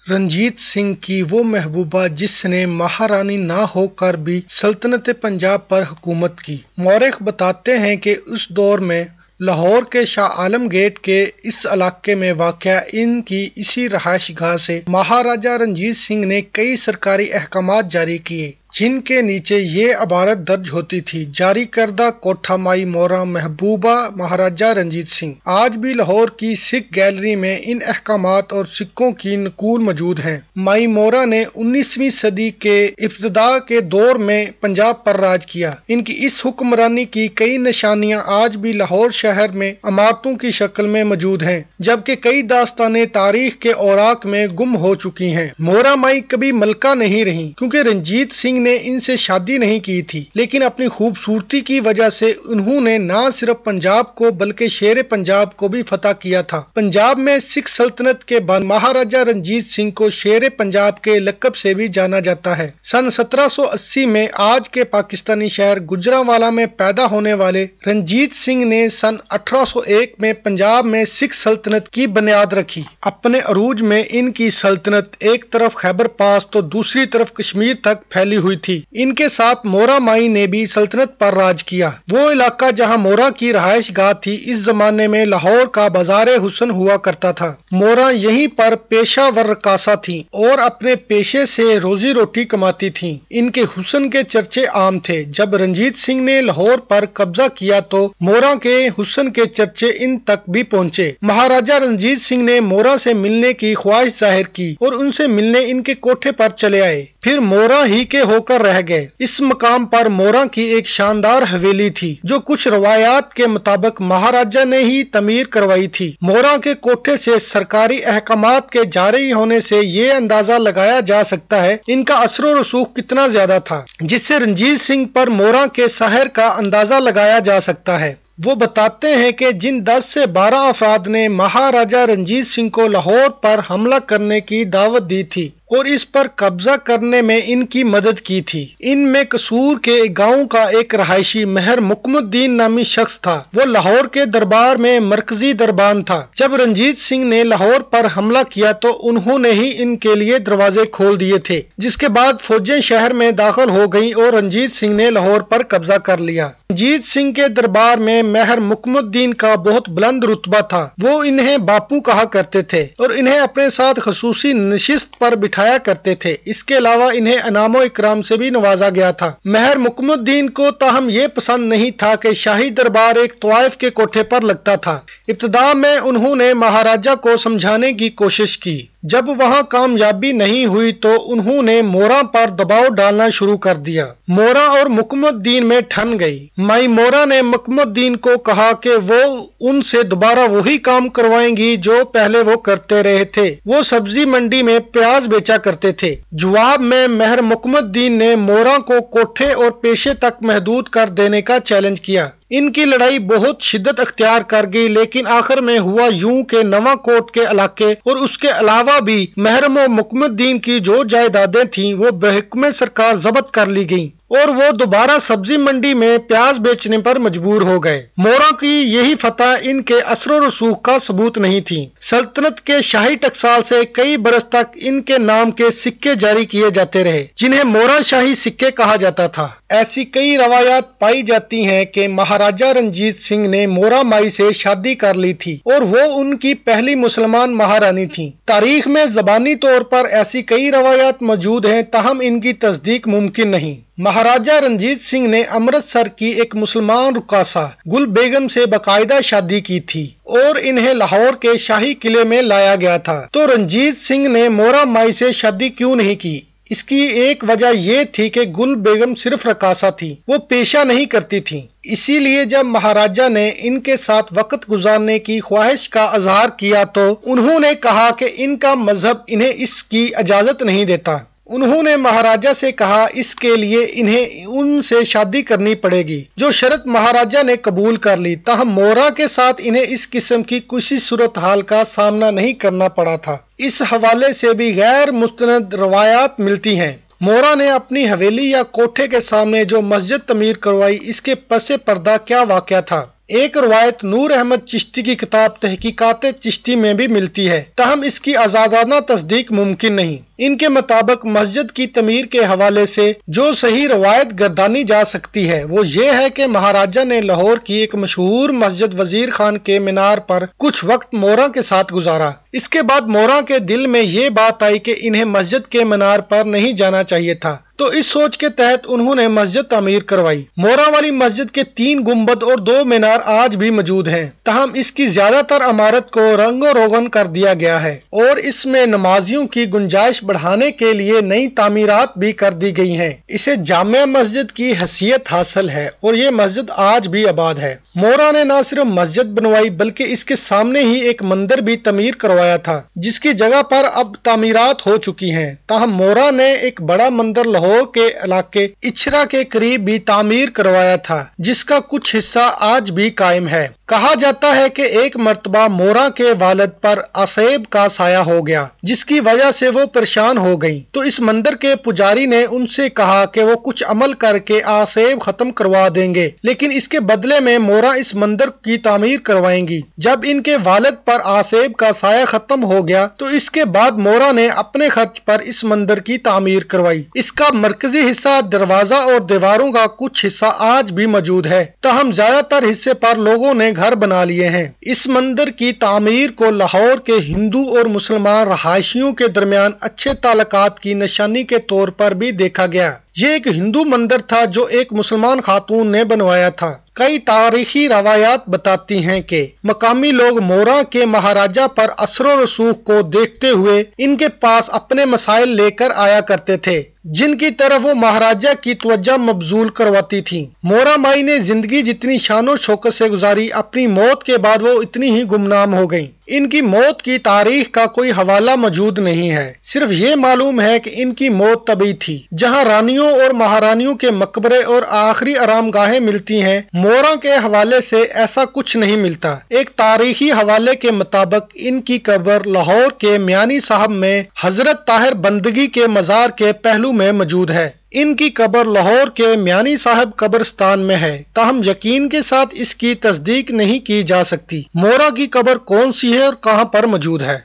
रंजीत सिंह की वो महबूबा जिसने महारानी ना होकर भी सल्तनत पंजाब पर हुकूमत की। मौरख बताते हैं कि उस दौर में लाहौर के शाह आलम गेट के इस इलाके में वाक़या इनकी इसी रहायशगाह से महाराजा रंजीत सिंह ने कई सरकारी अहकामात जारी किए, जिनके नीचे ये इबारत दर्ज होती थी, जारी करदा कोठा माई मोरा महबूबा महाराजा रंजीत सिंह। आज भी लाहौर की सिख गैलरी में इन अहकामात और सिक्कों की नकूल मौजूद हैं। माई मोरा ने 19वीं सदी के इब्तिदा के दौर में पंजाब पर राज किया। इनकी इस हुक्मरानी की कई निशानियां आज भी लाहौर शहर में इमारतों की शक्ल में मौजूद हैं, जबकि कई दास्तानें तारीख के औराक में गुम हो चुकी हैं। मोरा माई कभी मलका नहीं रही, क्योंकि रंजीत सिंह ने इनसे शादी नहीं की थी, लेकिन अपनी खूबसूरती की वजह से उन्होंने न सिर्फ पंजाब को बल्कि शेर पंजाब को भी फतह किया था। पंजाब में सिख सल्तनत के बाद महाराजा रंजीत सिंह को शेर पंजाब के लक़ब से भी जाना जाता है। सन 1780 में आज के पाकिस्तानी शहर गुजरांवाला में पैदा होने वाले रंजीत सिंह ने सन 1801 में पंजाब में सिख सल्तनत की बुनियाद रखी। अपने अरूज में इनकी सल्तनत एक तरफ खैबर पास तो दूसरी तरफ कश्मीर तक फैली हुई थी। इनके साथ मोरा माई ने भी सल्तनत पर राज किया। वो इलाका जहां मोरा की रहायश गाह थी, इस जमाने में लाहौर का बाजार हुसन हुआ करता था। मोरा यहीं पर पेशावर रकासा थी और अपने पेशे से रोजी रोटी कमाती थी। इनके हुसन के चर्चे आम थे। जब रंजीत सिंह ने लाहौर पर कब्जा किया तो मोरा के हुसन के चर्चे इन तक भी पहुंचे। महाराजा रंजीत सिंह ने मोरा से मिलने की ख्वाहिश जाहिर की और उनसे मिलने इनके कोठे पर चले आए, फिर मोरा ही के होकर रह गए। इस मकाम पर मोरा की एक शानदार हवेली थी, जो कुछ रवायात के मुताबिक महाराजा ने ही तमीर करवाई थी। मोरा के कोठे से सरकारी अहकामात के जारी होने से ये अंदाजा लगाया जा सकता है इनका असर रसूख कितना ज्यादा था, जिससे रंजीत सिंह पर मोरा के सहर का अंदाजा लगाया जा सकता है। वो बताते हैं कि जिन 10 से 12 अफराद ने महाराजा रंजीत सिंह को लाहौर पर हमला करने की दावत दी थी और इस पर कब्जा करने में इनकी मदद की थी, इनमें कसूर के गांव का एक रहायशी महर मुकमुद्दीन नामी शख्स था। वो लाहौर के दरबार में मरकजी दरबान था। जब रंजीत सिंह ने लाहौर पर हमला किया तो उन्होंने ही इनके लिए दरवाजे खोल दिए थे, जिसके बाद फौजें शहर में दाखिल हो गई और रंजीत सिंह ने लाहौर पर कब्जा कर लिया। रंजीत सिंह के दरबार में महर मुकमुद्दीन का बहुत बुलंद रुतबा था। वो इन्हें बापू कहा करते थे और इन्हें अपने साथ खसूसी नशिस्त पर बिठाया करते थे। इसके अलावा इन्हें अनामो इकराम से भी नवाजा गया था। महर मुकमुद्दीन को ताहम ये पसंद नहीं था कि शाही दरबार एक तवाइफ के कोठे पर लगता था। इब्तिदा में उन्होंने महाराजा को समझाने की कोशिश की। जब वहां कामयाबी नहीं हुई तो उन्होंने मोरा पर दबाव डालना शुरू कर दिया। मोरा और मुकमुद्दीन में ठन गई। माई मोरा ने मुकमुद्दीन को कहा कि वो उनसे दोबारा वही काम करवाएंगी जो पहले वो करते रहे थे। वो सब्जी मंडी में प्याज बेचा करते थे। जवाब में महर मुकमुद्दीन ने मोरा को कोठे और पेशे तक महदूद कर देने का चैलेंज किया। इनकी लड़ाई बहुत शिद्दत अख्तियार कर गई, लेकिन आखिर में हुआ यूं के नवा कोट के इलाके और उसके अलावा भी महरम और मुकमुद्दीन की जो जायदादें थीं वो बेहुक्म सरकार जब्त कर ली गईं और वो दोबारा सब्जी मंडी में प्याज बेचने पर मजबूर हो गए। मोरा की यही फतह इनके असर रसूख का सबूत नहीं थी। सल्तनत के शाही टकसाल से कई बरस तक इनके नाम के सिक्के जारी किए जाते रहे, जिन्हें मोरा शाही सिक्के कहा जाता था। ऐसी कई रवायात पाई जाती हैं कि महाराजा रंजीत सिंह ने मोरा माई से शादी कर ली थी और वो उनकी पहली मुसलमान महारानी थी। तारीख में ज़बानी तौर पर ऐसी कई रवायात मौजूद हैं, ताहम इनकी तस्दीक मुमकिन नहीं। महाराजा रंजीत सिंह ने अमृतसर की एक मुसलमान रुकासा गुल बेगम से बाकायदा शादी की थी और इन्हें लाहौर के शाही किले में लाया गया था। तो रंजीत सिंह ने मोरा माई से शादी क्यों नहीं की? इसकी एक वजह यह थी कि गुल बेगम सिर्फ रकासा थी, वो पेशा नहीं करती थी। इसीलिए जब महाराजा ने इनके साथ वक्त गुजारने की ख्वाहिश का इजहार किया तो उन्होंने कहा कि इनका मजहब इन्हें इसकी इजाजत नहीं देता। उन्होंने महाराजा से कहा इसके लिए इन्हें उनसे शादी करनी पड़ेगी, जो शर्त महाराजा ने कबूल कर ली। ताहम मोरा के साथ इन्हें इस किस्म की किसी सूरत हाल का सामना नहीं करना पड़ा था। इस हवाले से भी गैर मुस्तनद रवायात मिलती हैं। मोरा ने अपनी हवेली या कोठे के सामने जो मस्जिद तमीर करवाई, इसके पसे पर्दा क्या वाक़या था? एक रवायत नूर अहमद चिश्ती की किताब तहकीकात चिश्ती में भी मिलती है, ताहम इसकी आजादाना तस्दीक मुमकिन नहीं। इनके मुताबिक मस्जिद की तमीर के हवाले से जो सही रवायत गर्दानी जा सकती है वो ये है कि महाराजा ने लाहौर की एक मशहूर मस्जिद वजीर खान के मीनार पर कुछ वक्त मोरा के साथ गुजारा। इसके बाद मोरा के दिल में ये बात आई कि इन्हें मस्जिद के मीनार पर नहीं जाना चाहिए था, तो इस सोच के तहत उन्होंने मस्जिद तामीर करवाई। मोरा वाली मस्जिद के 3 गुंबद और 2 मीनार आज भी मौजूद हैं, ताहम इसकी ज्यादातर इमारत को रंगो रोगन कर दिया गया है और इसमें नमाजियों की गुंजाइश बढ़ाने के लिए नई तामीरात भी कर दी गई हैं। इसे जामिया मस्जिद की हैसियत हासिल है और ये मस्जिद आज भी आबाद है। मोरा ने न सिर्फ मस्जिद बनवाई बल्कि इसके सामने ही एक मंदिर भी तमीर करवाया था, जिसकी जगह पर अब तामीरात हो चुकी हैं। ताहम मोरा ने एक बड़ा मंदिर लाहौर के इलाके इछरा के करीब भी तामीर करवाया था, जिसका कुछ हिस्सा आज भी कायम है। कहा जाता है कि एक मर्तबा मोरा के वालिद पर आसेब का साया हो गया, जिसकी वजह से वो परेशान हो गई, तो इस मंदिर के पुजारी ने उनसे कहा कि वो कुछ अमल करके आसेब खत्म करवा देंगे, लेकिन इसके बदले में मोरा इस मंदिर की तामीर करवाएंगी। जब इनके वालिद पर आसेब का साया खत्म हो गया तो इसके बाद मोरा ने अपने खर्च पर इस मंदिर की तामीर करवाई। इसका मरकजी हिस्सा, दरवाजा और दीवारों का कुछ हिस्सा आज भी मौजूद है, ताहम ज्यादातर हिस्से पर लोगों ने घर बना लिए हैं। इस मंदिर की तामीर को लाहौर के हिंदू और मुसलमान रहायशियों के दरमियान अच्छे ताल्लुकात की निशानी के तौर पर भी देखा गया। ये एक हिंदू मंदिर था जो एक मुसलमान खातून ने बनवाया था। कई तारीखी रवायात बताती हैं कि मकामी लोग मोरा के महाराजा पर असर रसूख को देखते हुए इनके पास अपने मसाइल लेकर आया करते थे, जिनकी तरफ वो महाराजा की तवज्जो मबजूल करवाती थी। मोरा माई ने जिंदगी जितनी शानो शौकत से गुजारी, अपनी मौत के बाद वो इतनी ही गुमनाम हो गईं। इनकी मौत की तारीख का कोई हवाला मौजूद नहीं है, सिर्फ ये मालूम है कि इनकी मौत तभी थी। जहां रानियों और महारानियों के मकबरे और आखिरी आरामगाहें मिलती हैं, मोरा के हवाले से ऐसा कुछ नहीं मिलता। एक तारीखी हवाले के मुताबिक इनकी कब्र लाहौर के मियानी साहब में हजरत ताहिर बंदगी के मजार के पहलू में मौजूद है। इनकी कब्र लाहौर के मियानी साहब कब्रिस्तान में है, ताहम यकीन के साथ इसकी तस्दीक नहीं की जा सकती। मोरा की कब्र कौन सी है और कहां पर मौजूद है।